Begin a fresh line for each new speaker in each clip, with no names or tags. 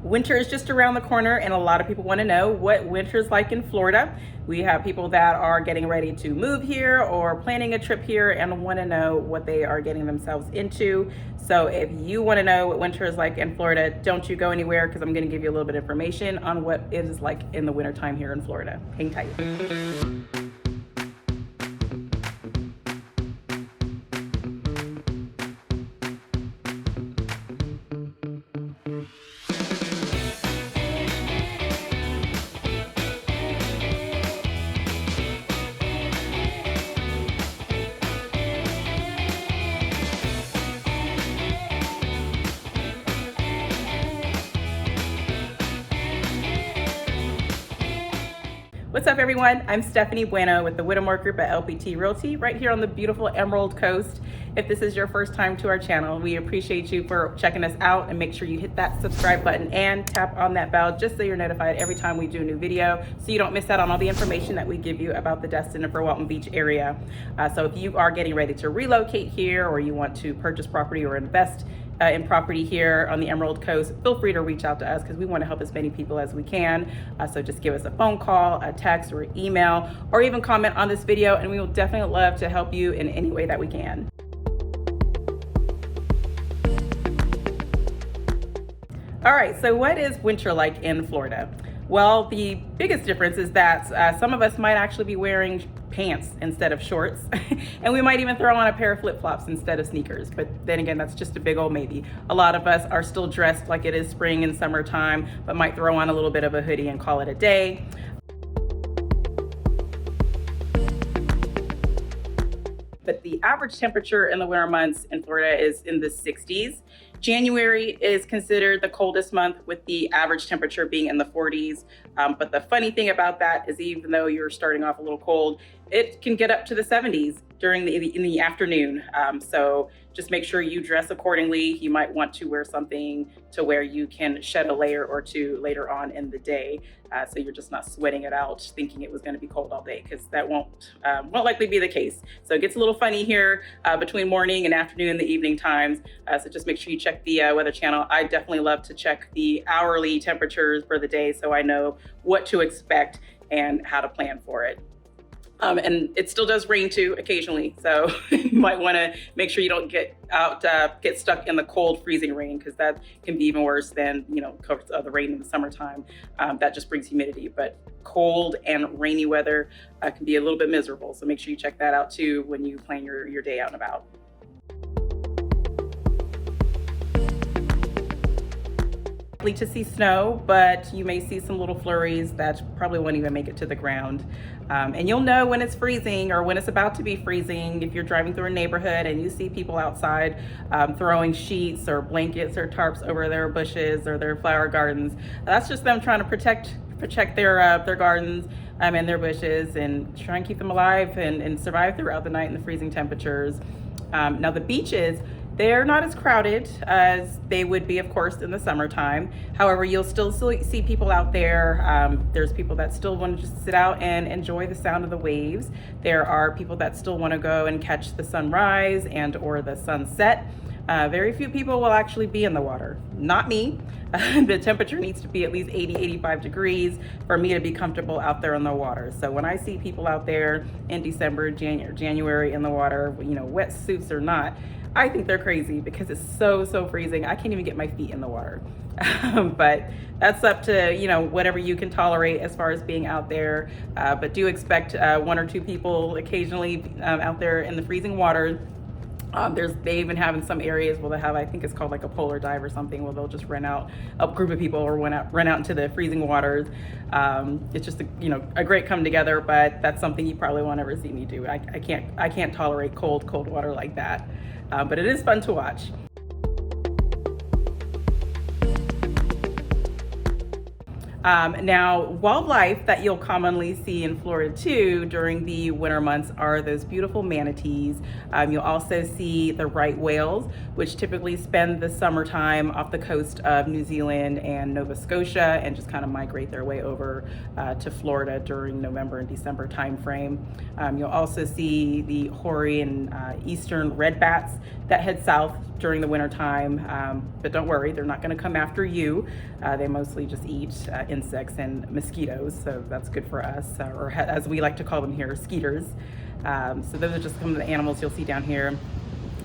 Winter is just around the corner, and a lot of people want to know what winter is like in Florida. We have people that are getting ready to move here or planning a trip here and want to know what they are getting themselves into. So if you want to know what winter is like in Florida, don't you go anywhere, because I'm going to give you a little bit of information on what it is like in the wintertime here in Florida. Hang tight. What's up, everyone? I'm Stephanie Bueno with the Whittemore Group at LPT Realty right here on the beautiful Emerald Coast. If this is your first time to our channel, we appreciate you for checking us out, and make sure you hit that subscribe button and tap on that bell just so you're notified every time we do a new video, so you don't miss out on all the information that we give you about the Destin-Fort Walton Beach area. So if you are getting ready to relocate here, or you want to purchase property or invest in property here on the Emerald Coast, feel free to reach out to us, because we want to help as many people as we can. So just give us a phone call, a text, or email, or even comment on this video, and we will definitely love to help you in any way that we can. All right, so what is winter like in Florida? Well, the biggest difference is that some of us might actually be wearing pants instead of shorts, and we might even throw on a pair of flip-flops instead of sneakers. But then again, that's just a big old maybe. A lot of us are still dressed like it is spring and summertime, but might throw on a little bit of a hoodie and call it a day. But the average temperature in the winter months in Florida is in the 60s. January is considered the coldest month, with the average temperature being in the 40s. But the funny thing about that is, even though you're starting off a little cold, it can get up to the 70s in the afternoon. So just make sure you dress accordingly. You might want to wear something to where you can shed a layer or two later on in the day, so you're just not sweating it out thinking it was going to be cold all day, because that won't likely be the case. So it gets a little funny here between morning and afternoon and the evening times. So just make sure you check the Weather Channel. I definitely love to check the hourly temperatures for the day, so I know what to expect and how to plan for it. And it still does rain too occasionally, so you might want to make sure you don't get stuck in the cold, freezing rain, because that can be even worse than the rain in the summertime. That just brings humidity. But cold and rainy weather can be a little bit miserable, so make sure you check that out too when you plan your day out and about. To see snow, but you may see some little flurries that probably won't even make it to the ground. And you'll know when it's freezing or when it's about to be freezing if you're driving through a neighborhood and you see people outside throwing sheets or blankets or tarps over their bushes or their flower gardens. That's just them trying to protect their gardens and their bushes, and try and keep them alive and survive throughout the night in the freezing temperatures. Now the beaches, they're not as crowded as they would be, of course, in the summertime. However, you'll still see people out there. There's people that still want to just sit out and enjoy the sound of the waves. There are people that still want to go and catch the sunrise and or the sunset. Very few people will actually be in the water. Not me. The temperature needs to be at least 80, 85 degrees for me to be comfortable out there in the water. So when I see people out there in December, January in the water, wetsuits or not, I think they're crazy, because it's so freezing. I can't even get my feet in the water. But that's up to whatever you can tolerate as far as being out there. But do expect one or two people occasionally out there in the freezing water. They even have in some areas where they have, I think it's called like a polar dive or something, where they'll just rent out a group of people or run out into the freezing waters. It's just a great come together, but that's something you probably won't ever see me do. I can't tolerate cold water like that. But it is fun to watch. Now, wildlife that you'll commonly see in Florida too during the winter months are those beautiful manatees. You'll also see the right whales, which typically spend the summertime off the coast of New Zealand and Nova Scotia and just kind of migrate their way over to Florida during November and December timeframe. You'll also see the hoary and eastern red bats that head south during the winter time, but don't worry, they're not going to come after you. They mostly just eat insects and mosquitoes, so that's good for us, or as we like to call them here, skeeters. So those are just some of the animals you'll see down here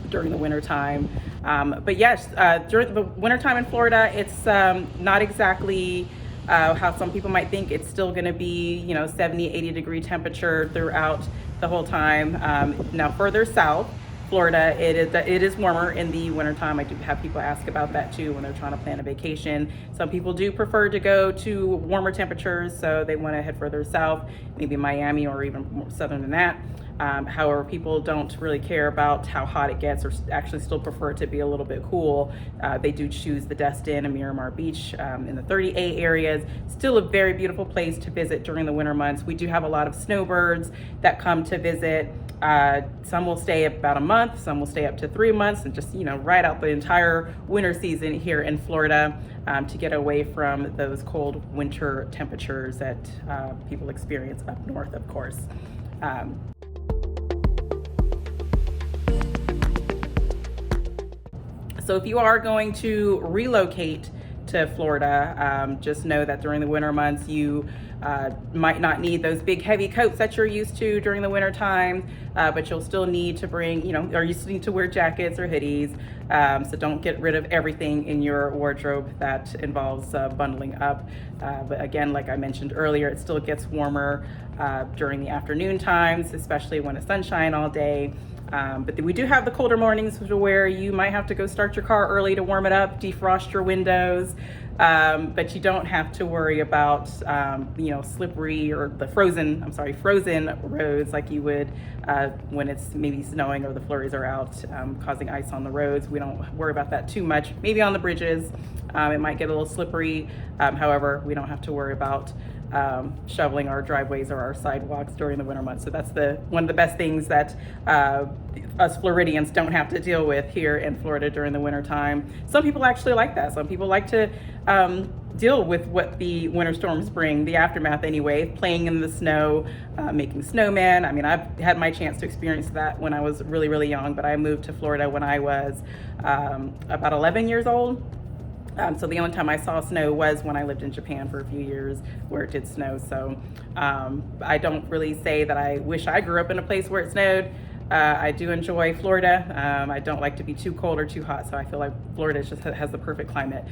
during the winter time. But yes, during the winter time in Florida, it's not exactly how some people might think. It's still going to be, you know, 70, 80 degree temperature throughout the whole time. Now further south, Florida, it is warmer in the wintertime. I do have people ask about that too when they're trying to plan a vacation. Some people do prefer to go to warmer temperatures, so they want to head further south, maybe Miami or even more southern than that. However, people don't really care about how hot it gets, or actually still prefer it to be a little bit cool. They do choose the Destin and Miramar Beach in the 30A areas. Still a very beautiful place to visit during the winter months. We do have a lot of snowbirds that come to visit. Some will stay about a month, some will stay up to 3 months, and just, you know, ride out the entire winter season here in Florida to get away from those cold winter temperatures that people experience up north, of course. So if you are going to relocate to Florida, just know that during the winter months you might not need those big heavy coats that you're used to during the winter time, but you'll still need to bring, you know, or you still need to wear jackets or hoodies. So don't get rid of everything in your wardrobe that involves bundling up. But again, like I mentioned earlier, it still gets warmer during the afternoon times, especially when it's sunshine all day. But we do have the colder mornings where you might have to go start your car early to warm it up, defrost your windows, but you don't have to worry about, you know, slippery or the frozen roads like you would when it's maybe snowing or the flurries are out, causing ice on the roads. We don't worry about that too much. Maybe on the bridges, it might get a little slippery. However, we don't have to worry about shoveling our driveways or our sidewalks during the winter months. So that's one of the best things that us Floridians don't have to deal with here in Florida during the winter time. Some people actually like that. Some people like to deal with what the winter storms bring, the aftermath anyway, playing in the snow, making snowmen. I mean, I've had my chance to experience that when I was really, really young, but I moved to Florida when I was about 11 years old. So the only time I saw snow was when I lived in Japan for a few years where it did snow. So I don't really say that I wish I grew up in a place where it snowed. I do enjoy Florida. I don't like to be too cold or too hot, so I feel like Florida just has the perfect climate.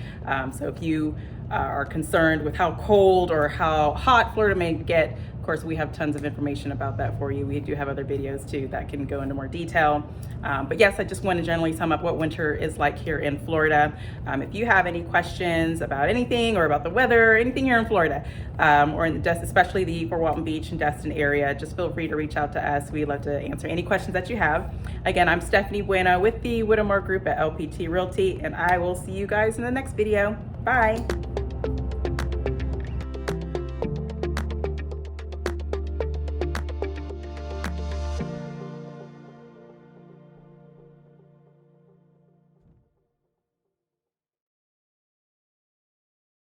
So if you are concerned with how cold or how hot Florida may get, of course, we have tons of information about that for you. We do have other videos too that can go into more detail. But yes, I just want to generally sum up what winter is like here in Florida. If you have any questions about anything or about the weather, anything here in Florida, or in especially the Fort Walton Beach and Destin area, just feel free to reach out to us. We'd love to answer any questions that you have. Again, I'm Stephanie Bueno with the Whittemore Group at LPT Realty, and I will see you guys in the next video. Bye.